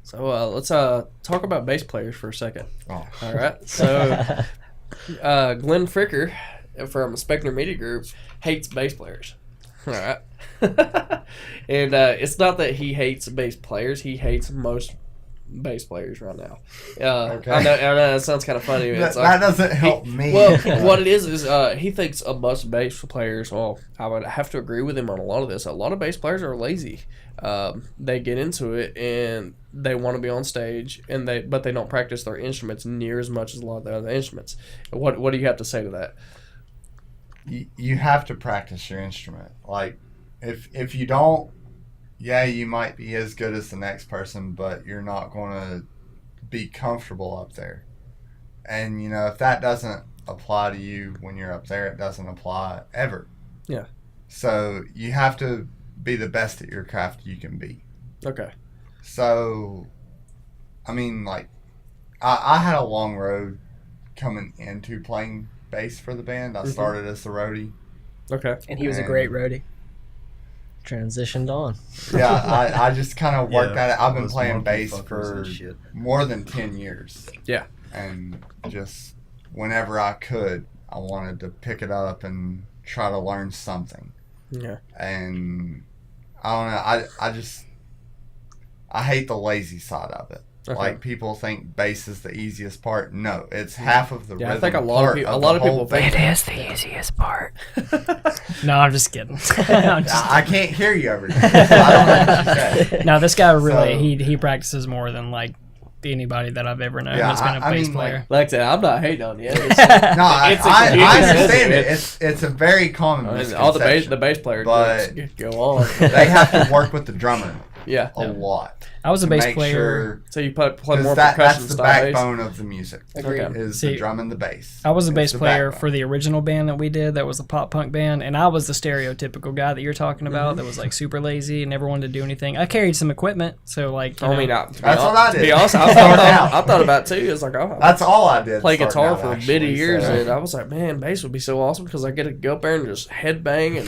So let's talk about bass players for a second. Oh. All right. So Glenn Fricker from Spectre Media Group hates bass players. All right. And it's not that he hates bass players. He hates most bass players right now. Okay. I know that sounds kind of funny. That doesn't help me. Well, what it is he thinks of most bass players. Well, I would have to agree with him on a lot of this. A lot of bass players are lazy. They get into it and they want to be on stage, but they don't practice their instruments near as much as a lot of the other instruments. What do you have to say to that? You have to practice your instrument. Like, if you don't, yeah, you might be as good as the next person, but you're not going to be comfortable up there. And, if that doesn't apply to you when you're up there, it doesn't apply ever. Yeah. So you have to be the best at your craft you can be. Okay. So I mean, like, I had a long road coming into playing bass for the band. I started as the roadie. Okay. And he was a great roadie. Transitioned on. Yeah, I just kind of worked at it. I've been Those playing monkey bass fuckers for and shit. more than 10 years. Yeah. And just whenever I could, I wanted to pick it up and try to learn something. Yeah. And I don't know, I hate the lazy side of it. Okay. Like, people think bass is the easiest part. No, it's half of the Yeah, rhythm I think a lot of people think It is the easiest part. No, I'm just kidding. I'm just- I can't hear you over here. So I don't know what you said. no, this guy really So- he practices more than like anybody that I've ever known Yeah, that's been a I bass mean, player. Like I said, I'm not hating on you. No, I understand it. It's- It's a very common all the misconception. bass players but just go on. They have to work with the drummer Yeah. a lot. I was a to bass make player. Sure, So you play 'cause more that's percussion the style bass. backbone of the music. Agreed. Okay. Is See, the drum and the bass. I was a It's bass the player backbone. for the original band that we did. That was the pop punk band, and I was the stereotypical guy that you're talking about. That was like super lazy and never wanted to do anything. I carried some equipment, so like you I know, mean, That's what I To did. be honest, Started out. I thought about it too. It's like, oh, That's all I did. play starting guitar out, for a actually, bit of years, so- and I was like, man, bass would be so awesome because I get to go up there and just headbang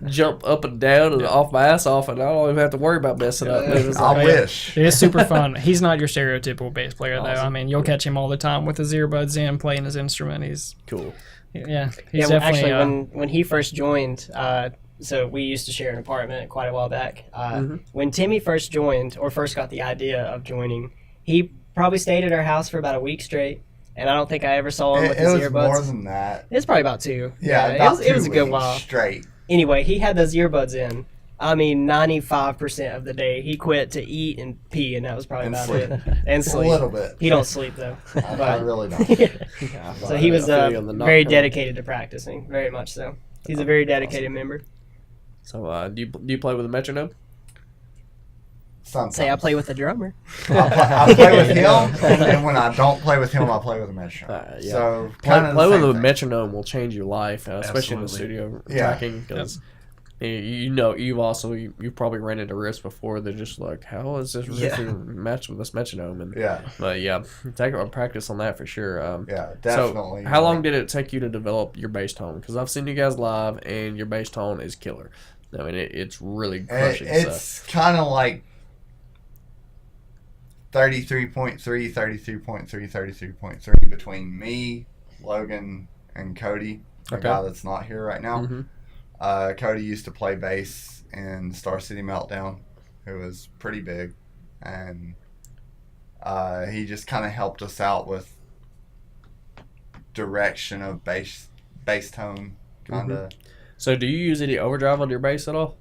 and jump up and down and off my ass off, and I don't even have to worry about messing up. It was I like, wish. it is super fun. He's not your stereotypical bass player though. Awesome. I mean, you'll catch him all the time with his earbuds in, playing his instrument. He's cool. yeah, he's Yeah, well, definitely actually, when he first joined, so we used to share an apartment quite a while back. When Timmy first joined, or first got the idea of joining, he probably stayed at our house for about a week straight, and I don't think I ever saw him with It his was earbuds. more than that. It's probably about 2. Yeah, it about was, it was a 2 good weeks while. straight. Anyway, he had those earbuds in. I mean, 95% of the day, he quit to eat and pee, and that was probably And about sleep. it. And Just sleep. a little bit. He don't sleep though. I really don't. So he was I feel you on the very nocturnal. dedicated to practicing, very much so. He's a very dedicated member. So, do you play with a metronome? Sometimes. Say I play with the drummer. I play with him, and when I don't play with him, I play with a metronome. Yeah. So Play kind of with a thing. metronome will change your life, especially in the Absolutely. studio Yeah. tracking. Because you've probably ran into riffs before. They're just like, how is this riff match with this metronome? And Yeah, but yeah, take a practice on that for sure. yeah, definitely. So, how long did it take you to develop your bass tone? Because I've seen you guys live, and your bass tone is killer. I mean, it's really crushing. It's kind of like 33.3, 33.3, 33.3 between me, Logan, and Cody, the Okay. guy that's not here right now. Mhm. Cody used to play bass in Star City Meltdown, who was pretty big, and he just kind of helped us out with direction of bass tone, kind of. So, do you use any overdrive on your bass at all?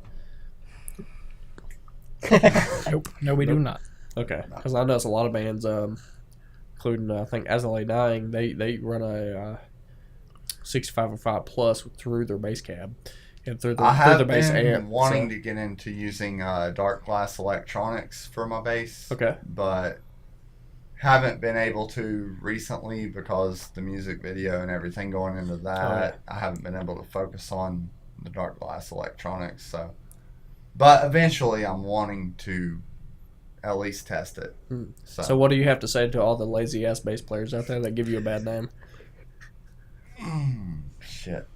nope. No, we do not. Okay, because I notice a lot of bands, including I think As I Lay Dying, they run a 6505 plus through their bass cab and through I their have bass been amp. wanting so- to get into using dark glass electronics for my bass. Okay. But haven't been able to recently because the music video and everything going into that. I haven't been able to focus on the dark glass electronics. So, but eventually, I'm wanting to at least test it. So, what do you have to say to all the lazy ass bass players out there that give you a bad name? Shit.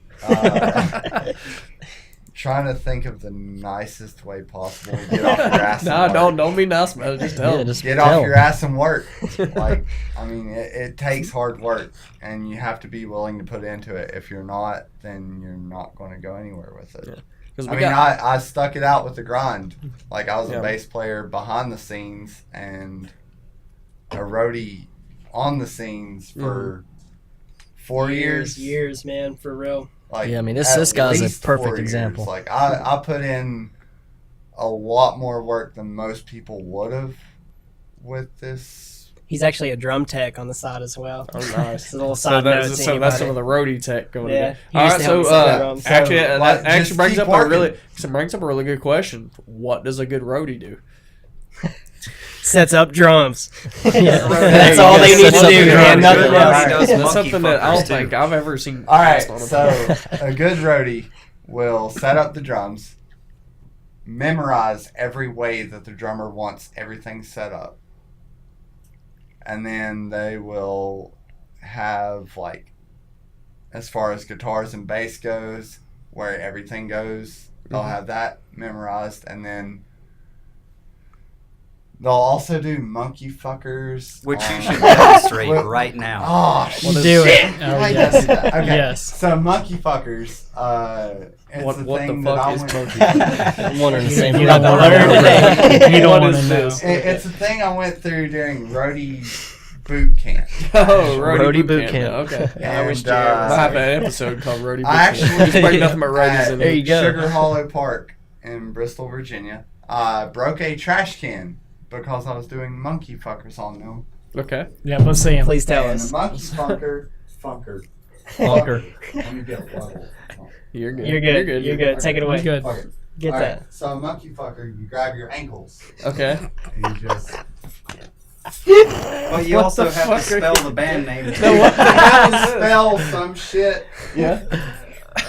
Trying to think of the nicest way possible to get off your ass. Nah, and work. don't be nice about it. Just tell them. just Get tell off your 'em. ass and work. Like, I mean, it takes hard work, and you have to be willing to put into it. If you're not, then you're not going to go anywhere with it. Yeah. 'Cause I we mean, got- I stuck it out with the grind. Like, I was Yeah. a bass player behind the scenes and a roadie on the scenes for 4 years. Years, man, for real. Like, Yeah, I mean, this at guy's a least perfect 4 years. example. Like, I put in a lot more work than most people would have with this. He's actually a drum tech on the side as well. Oh, nice. It's a little So side note. that's, to so that's anybody. some of the roadie tech going Yeah, in. he All used right, to help so me set drums. actually, So, that like, actually just brings keep up working. a really good question. What does a good roadie do? Sets up drums. Yeah. That's all they need to Sets up do, the man. drums. Nothing Yeah, else. right. Does That's monkey something that I don't fuckers, too. think I've ever seen. All right, on a- so a good roadie will set up the drums, memorize every way that the drummer wants everything set up, and then they will have, like, as far as guitars and bass goes, where everything goes, they'll have that memorized, and then they'll also do monkey fuckers, Which you should demonstrate right now. Oh, We'll shit. do it. Oh, I yes. guess that. Okay. Yes. So monkey fuckers, it's What a the thing fuck that I is went. monkey? One and the same. You don't want to know. You don't What want is to know. this? It's a thing I went through during roadie boot camp. Oh, Roadie boot camp. Okay. And, I wish Jared uh, I have an episode called Roadie boot I camp. Just actually break nothing but roadies at in There it. you go. Sugar Hollow Park in Bristol, Virginia. I broke a trash can because I was doing monkey fuckers on them. Okay. Yeah, let's see him. Please tell And us. the monkey funker. Funker. Let me get a level. You're good. You're good. You're good. Take it away. Good. Okay. Get All that. right, so a monkey fucker, you grab your ankles Okay. and you just. But you What also the have to fuck are spell you- the band name. No, what the hell is this? Spell some shit. Yeah.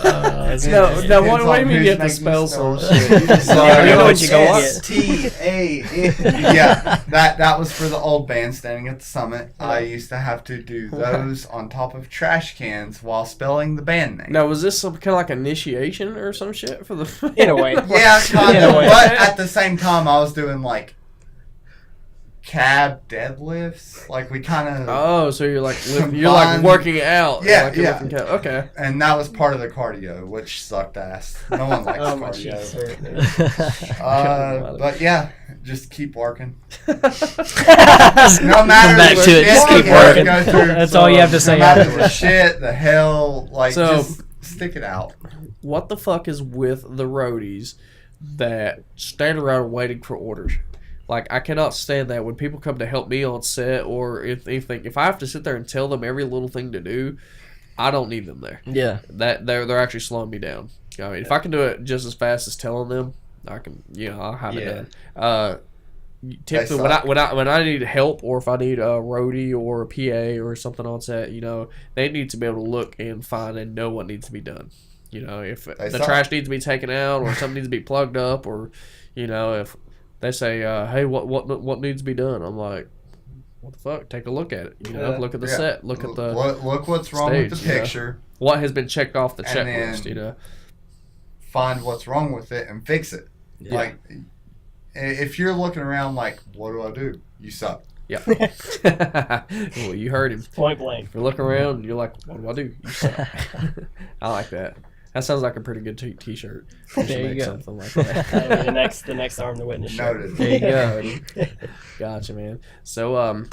It's- No, it's- no. it's What do on you mean who's you have to making spell some spell shit? You just You know what you go on. STAN. Yeah, that was for the old band standing at the summit. I used to have to do those on top of trash cans while spelling the band name. Now, was this some kind of like initiation or some shit for the? In a way. Yeah, kind In a of. way. But at the same time, I was doing like cab deadlifts. Like we kind of, Oh, so you're like you're like Combined- working out. Yeah, like you're yeah. lifting okay. and that was part of the cardio, which sucked ass. No one likes Oh, my cardio. cheeks hurt. But yeah, just keep working. No Come matter back the to it, shit just keep you have to working. go through, That's all you have to say no matter the afterwards. shit, the hell, like So- just stick it out. What the fuck is with the roadies that stand around waiting for orders? Like, I cannot stand that when people come to help me on set, or if I have to sit there and tell them every little thing to do, I don't need them there. Yeah. That they're actually slowing me down. I mean, if I can do it just as fast as telling them, I can. I'll have it done. Typically, when I need help, or if I need a roadie or a PA or something on set, they need to be able to look and find and know what needs to be done. If the suck. trash needs to be taken out, or something needs to be plugged up, or if they say, "Hey, what needs to be done?" I'm like, "What the fuck? Take a look at it. Look at the set. Look at the look what's wrong with the stage, picture. What has been checked off the And checklist." then- Find what's wrong with it and fix it. Yeah. Like, if you're looking around like, what do? You suck. Yeah. Well, you heard him. Point blank. If you're looking around and you're like, what do I do? You suck. I like that. That sounds like a pretty good t-shirt. We should There you make go. something like that. That'll be the next arm to witness show. Noted. There you go. Gotcha, man. So,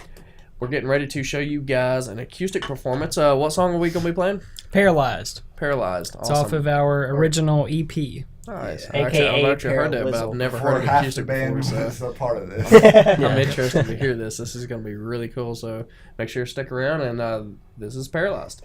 we're getting ready to show you guys an acoustic performance. What song are we going to be playing? Paralyzed. Paralyzed. It's Awesome. off of our original E EP. Nice. Yeah. Actually, I've AKA actually heard that, but I've Paralizzle. never Before heard half the acoustic band before. was So a part of this. I'm interested to hear this. This is going to be really cool. So make sure you stick around. And this is Paralyzed.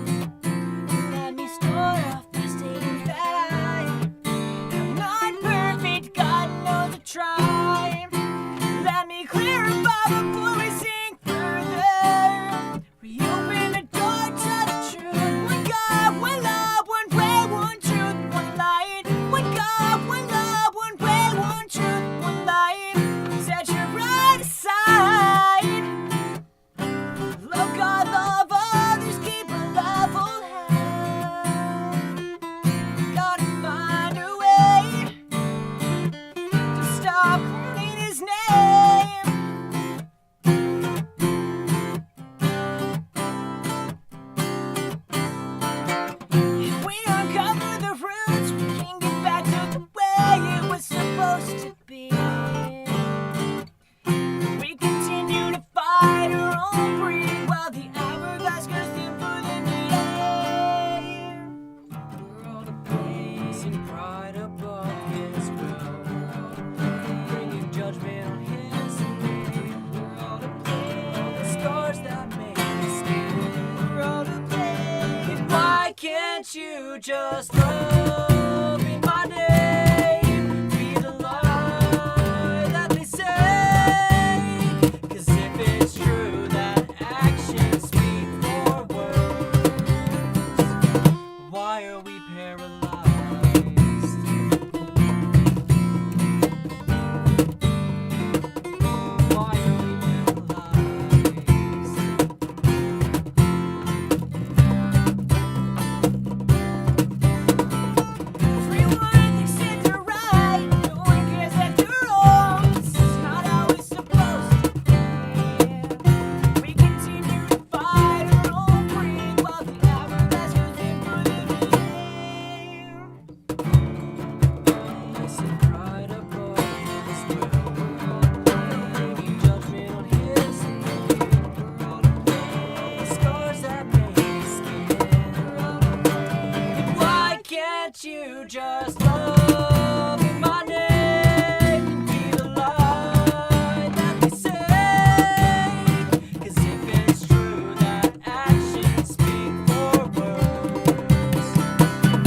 Let me start off by stating that I am not perfect. God knows I try. Let me clear a bar before we sink further. Reopen the door to the truth. One God, one love, one way, one truth, one light. One God, one love, one way, one truth, one light. Set your right aside. Love God, love others, keep a level head. Gotta find a way to stop calling his name. If we uncover the roots, we can get back to the way it was supposed to be. We continue to fight our own breed while the hourglass goes deeper than the air. World of place and pride above his will. Bringing judgment on his name. World of play, the scars that make us stand. World of play, and why can't you just love in my name? Be the lie that they say. 'Cause can't you just love in my name and be the light that they say? 'Cause if it's true that actions speak more words,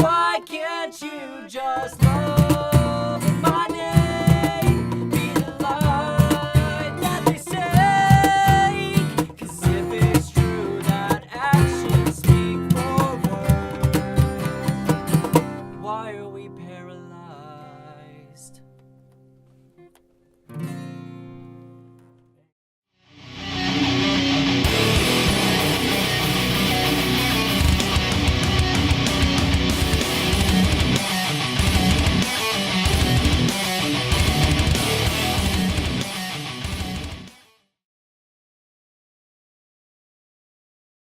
why can't you just love in my name, be the light that they say? 'Cause if it's true that actions speak more words, why are we